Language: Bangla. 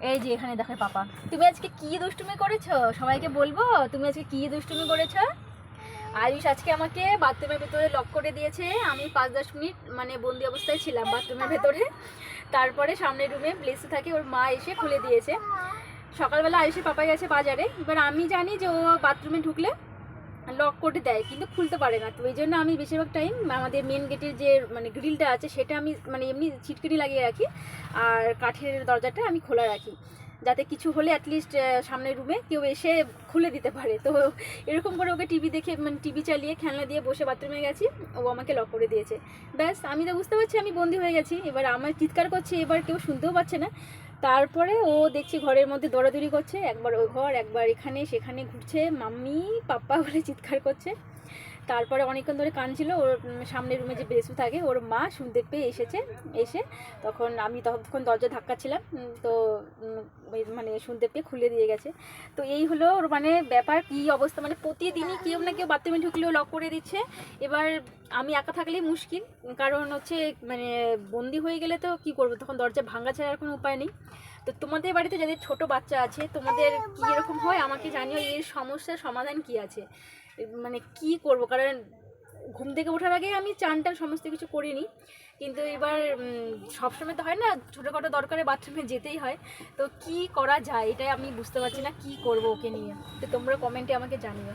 এই যে এখানে দেখো পাপা, তুমি আজকে কি দুষ্টুমি করেছো সবাইকে বলবো? তুমি আজকে কি দুষ্টুমি করেছো? আয়ুষ আজকে আমাকে বাথরুমের ভেতরে লক করে দিয়েছে। আমি 5-10 মিনিট মানে বন্দি অবস্থায় ছিলাম বাথরুমের ভেতরে। তারপরে সামনের রুমে ব্লেসে থাকে, ওর মা এসে খুলে দিয়েছে। সকালবেলা আয়ুষের পাপা গেছে বাজারে, এবার আমি জানি যে ও বাথরুমে ঢুকলে লক করে দেয় কিন্তু খুলতে পারে না। তো এই জন্য আমি বেশিরভাগ টাইম আমাদের মেন গেটের যে মানে গ্রিলটা আছে সেটা আমি মানে এমনি ছিটকিনি লাগিয়ে রাখি, আর কাঠের দরজাটা আমি খোলা রাখি, যাতে কিছু হলে অ্যাটলিস্ট সামনের রুমে কেউ এসে খুলে দিতে পারে। তো এরকম করে ওকে টিভি দেখে মানে টিভি চালিয়ে খেলনা দিয়ে বসে বাথরুমে গেছি, ও আমাকে লক করে দিয়েছে। ব্যাস, আমি তো বুঝতে পারছি আমি বন্দি হয়ে গেছি। এবার আমার চিৎকার করছে, এবার কেউ শুনতেও পাচ্ছে না। তারপরে ও দেখছি ঘরের মধ্যে দৌড়াদৌড়ি করছে, একবার ওই ঘর একবার এখানে সেখানে ঘুরছে, মাম্মি পাপ্পা বলে চিৎকার করছে। তারপরে অনেকক্ষণ ধরে কাঁদছিল। ওর সামনের রুমে যে বেসু থাকে ওর মা শুনতে পেয়ে এসেছে। এসে তখন আমি তখন দরজা ধাক্কাচ্ছিলাম, তো মানে শুনতে পেয়ে খুলে দিয়ে গেছে। তো এই হলো ওর মানে ব্যাপার, কী অবস্থা, মানে প্রতিদিনই কেউ না কেউ বাথরুমে ঢুকলেও লক করে দিচ্ছে। এবার আমি একা থাকলেই মুশকিল, কারণ হচ্ছে মানে বন্দি হয়ে গেলে তো কী করবো, তখন দরজা ভাঙা ছাড়া আর কোনো উপায় নেই। তো তোমাদের বাড়িতে যাদের ছোট বাচ্চা আছে, তোমাদের কী এরকম হয় আমাকে জানিও, এর সমস্যার সমাধান কি আছে, মানে কি করব। কারণ ঘুম থেকে ওঠার আগে আমি চান টান সমস্ত কিছু করে নিই, কিন্তু এবার সবসময় তো হয় না, ছোটোখাটো দরকারে বাথরুমে যেতেই হয়। তো কি করা যায় এটাই আমি বুঝতে পারছি না, কি করব ওকে নিয়ে। তো তোমরা কমেন্টে আমাকে জানিও।